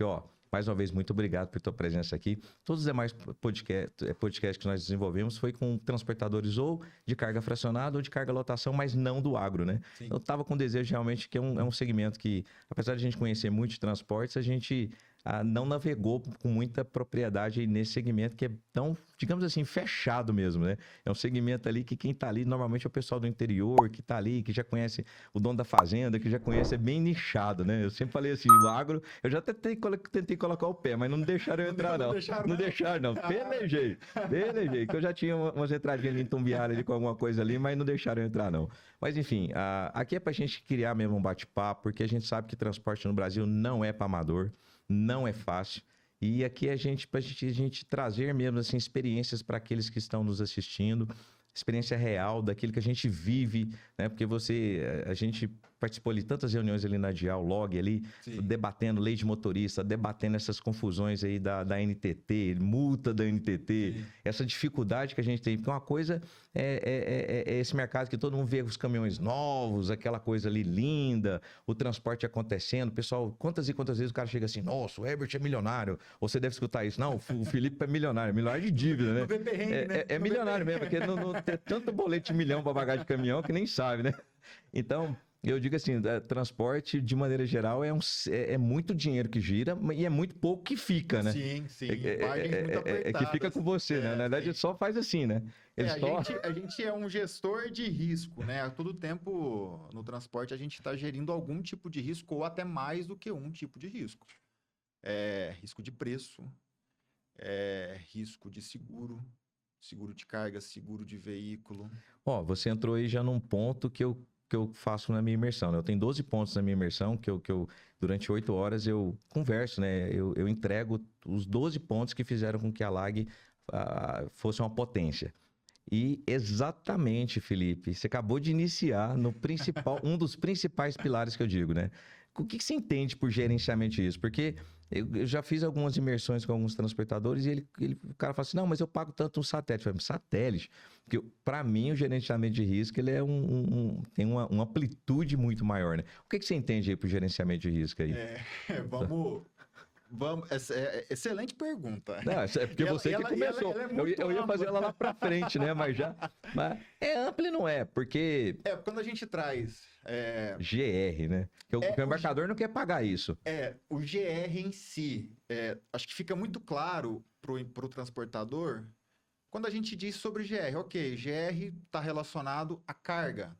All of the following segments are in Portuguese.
Ó, mais uma vez, muito obrigado por tua presença aqui. Todos os demais podcasts que nós desenvolvemos foi com transportadores ou de carga fracionada ou de carga lotação, mas não do agro, né? Sim. Eu estava com desejo realmente que é um segmento que, apesar de a gente conhecer muito de transportes, a gente não navegou com muita propriedade aí nesse segmento que é tão, digamos assim, fechado mesmo, né? É um segmento ali que quem está ali normalmente é o pessoal do interior, que está ali, que já conhece o dono da fazenda, que já conhece, é bem nichado, né? Eu sempre falei assim, o agro, eu já tentei colocar o pé, mas não deixaram eu entrar, não. Não deixaram, não. Pelejei, que eu já tinha umas entradinhas ali em Tumbiara ali com alguma coisa ali, mas não deixaram eu entrar, não. Mas enfim, aqui é pra gente criar mesmo um bate-papo, porque a gente sabe que transporte no Brasil não é para amador, não é fácil. E aqui a gente trazer mesmo assim experiências para aqueles que estão nos assistindo, experiência real daquilo que a gente vive, né? Porque a gente participou de tantas reuniões ali na Dial, Log ali, Sim. debatendo lei de motorista, debatendo essas confusões aí da NTT, multa da NTT, Sim. essa dificuldade que a gente tem. Porque uma coisa é esse mercado que todo mundo vê os caminhões novos, aquela coisa ali linda, o transporte acontecendo. Pessoal, quantas e quantas vezes o cara chega assim, nossa, o Herbert é milionário. Ou você deve escutar isso. Não, o Felipe é milionário de dívida, né? Não vê perrengue, né? É milionário mesmo, porque não tem tanto boleto de milhão para pagar de caminhão que nem sabe, né? Então, eu digo assim, transporte, de maneira geral, é muito dinheiro que gira e é muito pouco que fica, né? Sim. Margens muito apertadas. Que fica com você, né? Na verdade, sim. só faz assim, né? A gente é um gestor de risco, né? A todo tempo no transporte a gente está gerindo algum tipo de risco ou até mais do que um tipo de risco. Risco de preço, risco de seguro de carga, seguro de veículo. Ó, você entrou aí já num ponto que eu faço na minha imersão, né? Eu tenho 12 pontos na minha imersão que eu durante 8 horas eu converso, né? Eu entrego os 12 pontos que fizeram com que a LAG fosse uma potência. E exatamente, Felipe, você acabou de iniciar no principal, um dos principais pilares que eu digo, né? O que você entende por gerenciamento disso? Porque eu já fiz algumas imersões com alguns transportadores e o cara fala assim, não, mas eu pago tanto um satélite. Eu falei, satélite? Porque para mim o gerenciamento de risco ele é tem uma amplitude muito maior, né? O que você entende aí por gerenciamento de risco aí? Vamos, excelente pergunta. Não, é porque você que começou. Eu ia fazer ela lá pra frente, né? Mas é amplo e não é, porque... quando a gente traz... GR, né? Porque o embarcador não quer pagar isso. O GR em si, acho que fica muito claro pro transportador quando a gente diz sobre GR. Ok, GR está relacionado à carga.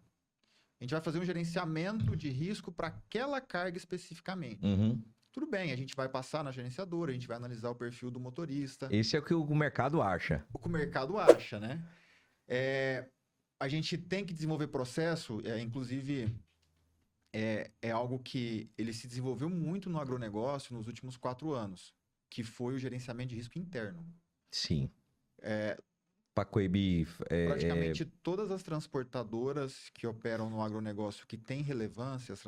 A gente vai fazer um gerenciamento de risco para aquela carga especificamente. Uhum. Tudo bem, a gente vai passar na gerenciadora, a gente vai analisar o perfil do motorista. Esse é o que o mercado acha. O que o mercado acha, né? A gente tem que desenvolver processo, inclusive é algo que ele se desenvolveu muito no agronegócio nos últimos 4 anos, que foi o gerenciamento de risco interno. Sim. Para coibir... Praticamente todas as transportadoras que operam no agronegócio que têm relevância, as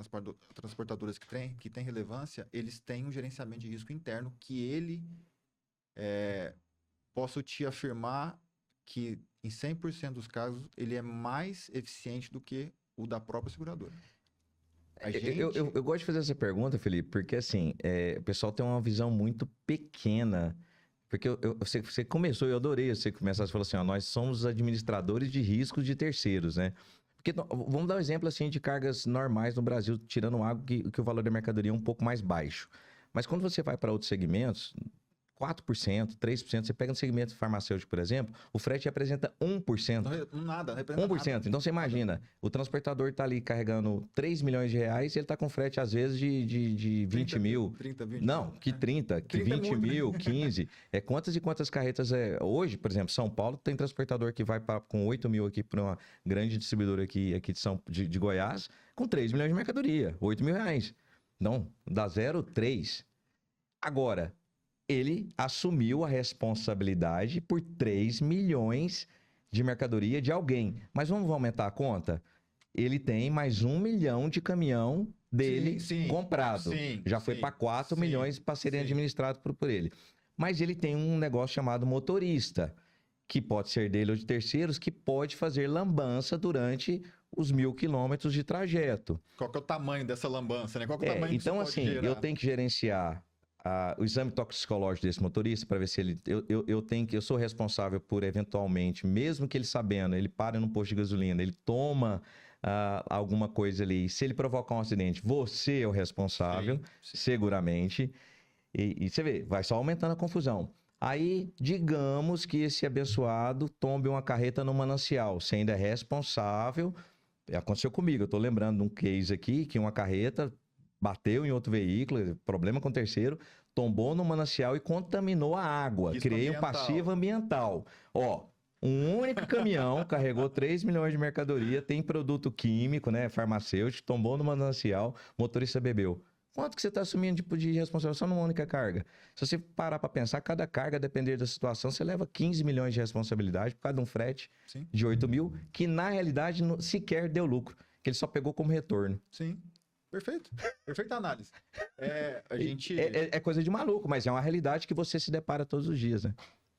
transportadoras que têm relevância, eles têm um gerenciamento de risco interno que posso te afirmar que em 100% dos casos ele é mais eficiente do que o da própria seguradora. Eu gosto de fazer essa pergunta, Felipe, porque assim, o pessoal tem uma visão muito pequena. Porque você começou, eu adorei você começar, você falou assim, ó, nós somos administradores de riscos de terceiros, né? Porque vamos dar um exemplo assim de cargas normais no Brasil, tirando água que o valor da mercadoria é um pouco mais baixo. Mas quando você vai para outros segmentos, 4%, 3%, você pega no segmento farmacêutico, por exemplo, o frete representa 1%. Nada, representa 1%. nada. Então você imagina, o transportador está ali carregando 3 milhões de reais e ele está com frete às vezes de 20 mil. 30, 20 Não, que 30, que 20 mil, 15. Quantas e quantas carretas hoje, por exemplo, São Paulo tem transportador que vai com 8 mil aqui para uma grande distribuidora aqui de Goiás, com 3 milhões de mercadoria, 8 mil reais. Não, dá 0,3. Agora, ele assumiu a responsabilidade por 3 milhões de mercadoria de alguém. Mas vamos aumentar a conta? Ele tem mais 1 milhão de caminhão dele comprado. Já foi para 4 milhões para serem administrados por ele. Mas ele tem um negócio chamado motorista, que pode ser dele ou de terceiros, que pode fazer lambança durante os 1.000 quilômetros de trajeto. Qual que é o tamanho dessa lambança, né? Qual que é o tamanho que então, você pode assim, gerar? eu tenho que gerenciar o exame toxicológico desse motorista para ver se ele... Eu sou responsável por, eventualmente, mesmo que ele sabendo, ele para num posto de gasolina, ele toma alguma coisa ali, se ele provocar um acidente, você é o responsável, Sim. seguramente. E você vê, vai só aumentando a confusão. Aí, digamos que esse abençoado tombe uma carreta no manancial. Você ainda é responsável. Aconteceu comigo, eu tô lembrando de um case aqui, que uma carreta bateu em outro veículo, problema com o terceiro, tombou no manancial e contaminou a água. Risco Criei um ambiental. passivo ambiental. Ó, um único caminhão carregou 3 milhões de mercadoria, tem produto químico, né, farmacêutico, tombou no manancial, motorista bebeu. Quanto que você está assumindo de responsabilidade só numa única carga? Se você parar para pensar, cada carga, depender da situação, você leva 15 milhões de responsabilidade por causa de um frete Sim. de 8 mil, que na realidade sequer deu lucro, que ele só pegou como retorno. Sim. Perfeito. Perfeita análise. A gente... É coisa de maluco, mas é uma realidade que você se depara todos os dias, né?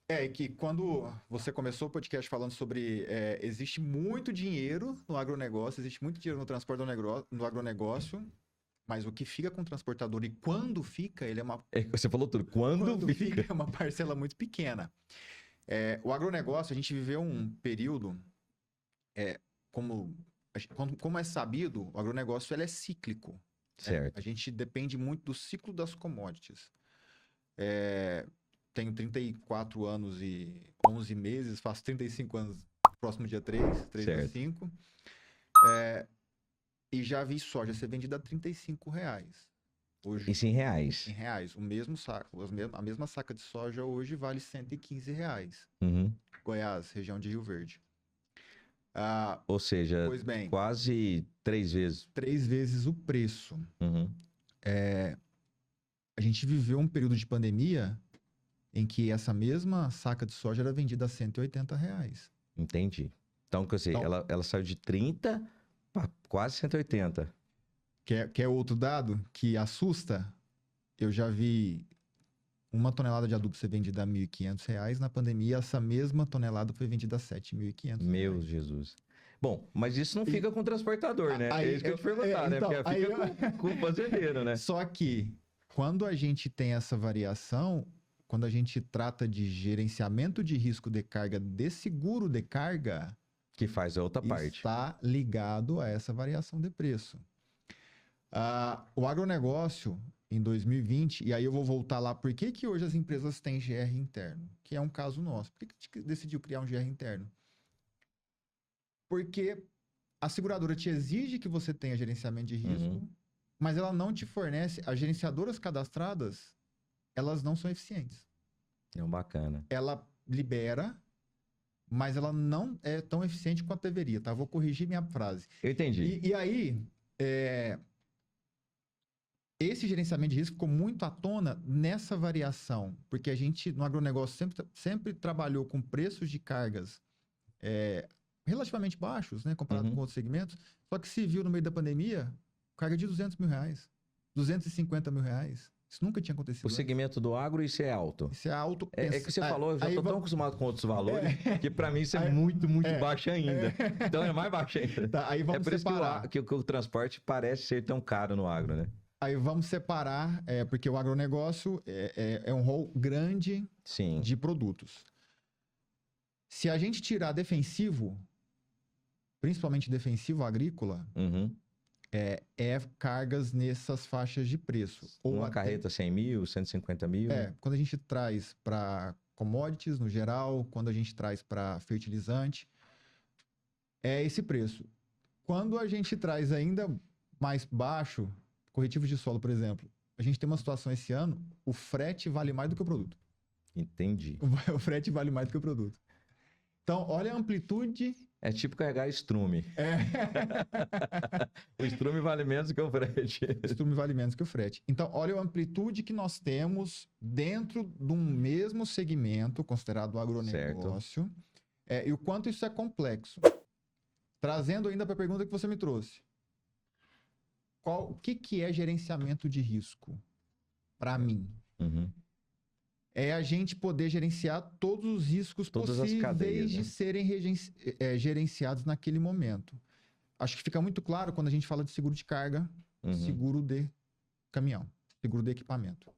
E que quando você começou o podcast falando sobre existe muito dinheiro no agronegócio, existe muito dinheiro no transporte no agronegócio, mas o que fica com o transportador e quando fica, ele é uma... Você falou tudo. Quando fica é uma parcela muito pequena. O agronegócio, a gente viveu um período, como é sabido, o agronegócio ele é cíclico. Certo. A gente depende muito do ciclo das commodities. Tenho 34 anos e 11 meses, faço 35 anos próximo dia 3 de 5. E já vi soja ser vendida a R$35. Hoje, Isso em reais. Em reais. O mesmo saco, a mesma saca de soja hoje vale R$115. Uhum. Goiás, região de Rio Verde. Ou seja, Pois bem, quase 3 vezes. 3 vezes o preço. Uhum. A gente viveu um período de pandemia em que essa mesma saca de soja era vendida a R$180. Entendi. Então, quer dizer, ela saiu de 30 para quase 180. Quer outro dado que assusta? Eu já vi uma tonelada de adubo ser vendida a R$1.500. Na pandemia, essa mesma tonelada foi vendida a R$7.500. Meu Jesus. Bom, mas isso não fica com o transportador, né? É isso que eu te perguntar, né? Então, Porque fica com o fazendeiro, né? Só que, quando a gente tem essa variação, quando a gente trata de gerenciamento de risco de carga, de seguro de carga... Que faz a outra parte. Está ligado a essa variação de preço. O agronegócio, em 2020, e aí eu vou voltar lá, por que hoje as empresas têm GR interno? Que é um caso nosso. Por que a gente decidiu criar um GR interno? Porque a seguradora te exige que você tenha gerenciamento de risco, mas ela não te fornece... As gerenciadoras cadastradas, elas não são eficientes. Bacana. Ela libera, mas ela não é tão eficiente quanto deveria, tá? Vou corrigir minha frase. Eu entendi. E aí, esse gerenciamento de risco ficou muito à tona nessa variação, porque a gente, no agronegócio, sempre trabalhou com preços de cargas relativamente baixos, né? Comparado com outros segmentos, só que se viu no meio da pandemia, carga de R$200 mil, R$250 mil. Isso nunca tinha acontecido. O segmento do agro, isso é alto. Isso é alto. É que você falou, eu já estou tão acostumado com outros valores, que para mim isso é muito baixo ainda. Então é mais baixo ainda. Tá, aí vamos separar. Por isso que o transporte parece ser tão caro no agro, né? Aí vamos separar, porque o agronegócio é um rol grande de produtos. Se a gente tirar defensivo, principalmente defensivo agrícola, cargas nessas faixas de preço. Uma carreta 100 mil, 150 mil. Quando a gente traz para commodities no geral, quando a gente traz para fertilizante, é esse preço. Quando a gente traz ainda mais baixo, corretivos de solo, por exemplo, a gente tem uma situação esse ano, o frete vale mais do que o produto. Entendi. O frete vale mais do que o produto. Então, olha a amplitude... É tipo carregar estrume. O estrume vale menos que o frete. O estrume vale menos que o frete. Então, olha a amplitude que nós temos dentro de um mesmo segmento, considerado agronegócio, e o quanto isso é complexo. Trazendo ainda para a pergunta que você me trouxe. O que é gerenciamento de risco? Para mim. É a gente poder gerenciar todos os riscos possíveis de serem gerenciados naquele momento. Acho que fica muito claro quando a gente fala de seguro de carga, seguro de caminhão, seguro de equipamento.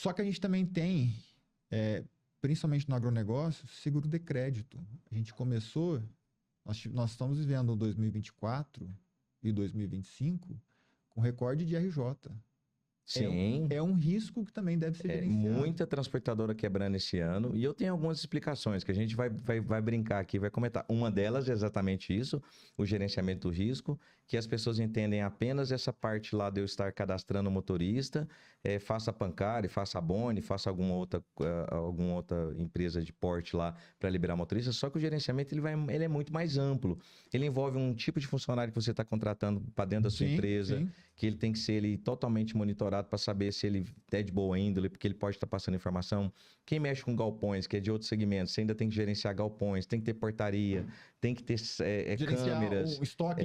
Só que a gente também tem, principalmente no agronegócio, seguro de crédito. A gente começou, nós estamos vivendo 2024 e 2025 com recorde de RJ. Sim. É um risco que também deve ser gerenciado. Muita transportadora quebrando esse ano. E eu tenho algumas explicações que a gente vai brincar aqui, vai comentar. Uma delas é exatamente isso, o gerenciamento do risco, que as pessoas entendem apenas essa parte lá de eu estar cadastrando o motorista, faça a Pancari, faça a Boni, faça alguma outra empresa de porte lá para liberar motorista. Só que o gerenciamento ele é muito mais amplo. Ele envolve um tipo de funcionário que você está contratando para dentro da sua empresa. Sim. Que ele tem que ser totalmente monitorado para saber se ele é de boa índole, porque ele pode estar passando informação. Quem mexe com galpões, que é de outros segmentos, você ainda tem que gerenciar galpões, tem que ter portaria, tem que ter câmeras, o estoque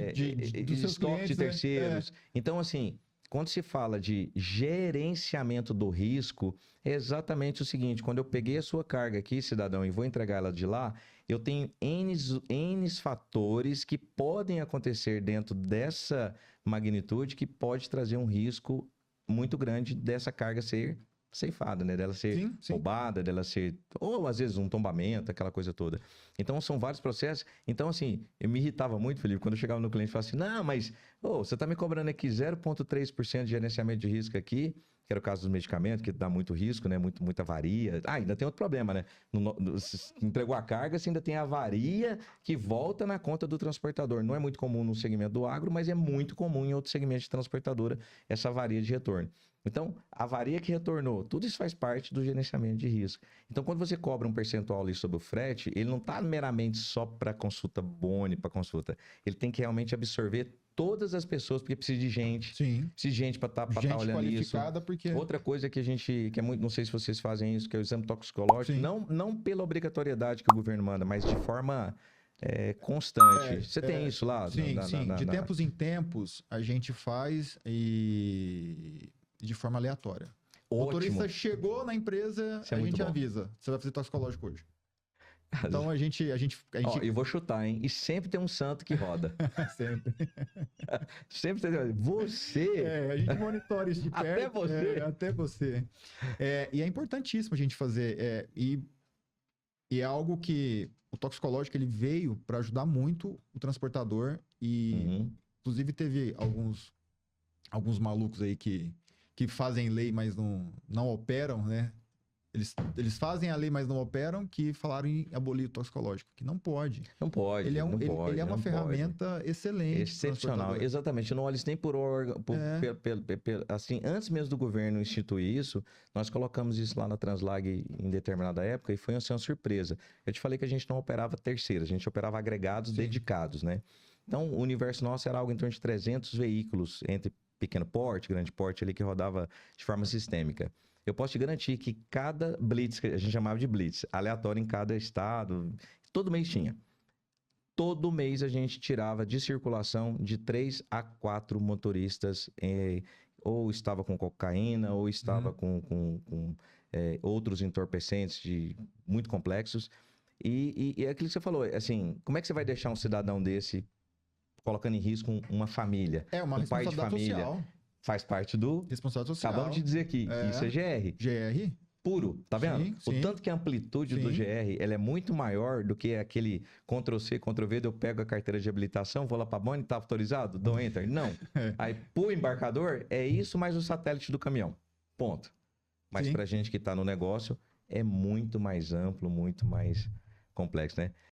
dos seus estoque clientes, de terceiros. Então, assim, quando se fala de gerenciamento do risco, é exatamente o seguinte: quando eu peguei a sua carga aqui, cidadão, e vou entregar ela de lá, eu tenho N fatores que podem acontecer dentro dessa magnitude que pode trazer um risco muito grande dessa carga ser ceifada, né? Dela ser roubada, dela ser... Ou, às vezes, um tombamento, aquela coisa toda. Então, são vários processos. Então, assim, eu me irritava muito, Felipe, quando eu chegava no cliente e falava assim, não, mas você está me cobrando aqui 0,3% de gerenciamento de risco aqui, que era o caso dos medicamentos, que dá muito risco, né? Muita avaria. Ainda tem outro problema, né? Entregou a carga, você ainda tem a avaria que volta na conta do transportador. Não é muito comum no segmento do agro, mas é muito comum em outros segmentos de transportadora, essa avaria de retorno. Então, a avaria que retornou, tudo isso faz parte do gerenciamento de risco. Então, quando você cobra um percentual ali sobre o frete, ele não está meramente só para consulta Boni, para consulta. Ele tem que realmente absorver todas as pessoas, porque precisa de gente. Sim. Precisa de gente para estar olhando isso. Porque... Outra coisa que que é muito, não sei se vocês fazem isso, que é o exame toxicológico, não pela obrigatoriedade que o governo manda, mas de forma constante. Você tem isso lá? Sim, de tempos em tempos, a gente faz e de forma aleatória. O motorista chegou na empresa, a gente avisa. Você vai fazer toxicológico hoje. Então a gente... E vou chutar, hein? E sempre tem um santo que roda. Sempre. Sempre tem. Você... a gente monitora isso de perto. Até você. Até você. E é importantíssimo a gente fazer. E é algo que o toxicológico ele veio para ajudar muito o transportador. E inclusive teve alguns malucos aí que fazem lei, mas não operam, né? Eles fazem a lei, mas não operam, que falaram em abolir o toxicológico, que não pode. Não pode. Ele é uma ferramenta excelente. Excepcional. Exatamente. Não olha isso nem por órgão. Assim, antes mesmo do governo instituir isso, nós colocamos isso lá na Translag em determinada época e foi uma surpresa. Eu te falei que a gente não operava terceiros, a gente operava agregados dedicados, né? Então, o universo nosso era algo em torno de 300 veículos, entre pequeno porte, grande porte, ali que rodava de forma sistêmica. Eu posso te garantir que cada blitz, que a gente chamava de blitz, aleatório em cada estado, todo mês tinha. Todo mês a gente tirava de circulação de 3 a 4 motoristas, ou estava com cocaína, ou estava com outros entorpecentes muito complexos. E é aquilo que você falou, assim, como é que você vai deixar um cidadão desse colocando em risco uma família? Uma pai de família. Social. Faz parte do... Responsabilidade social. Acabamos de dizer aqui, isso é GR. GR? Puro, tá vendo? Sim. O tanto que a amplitude do GR, ela é muito maior do que aquele Ctrl+C, Ctrl+V, eu pego a carteira de habilitação, vou lá pra Boni, tá autorizado? Dou Enter. Não. Aí, pro embarcador, é isso mais o satélite do caminhão. Ponto. Mas pra gente que tá no negócio, é muito mais amplo, muito mais complexo, né?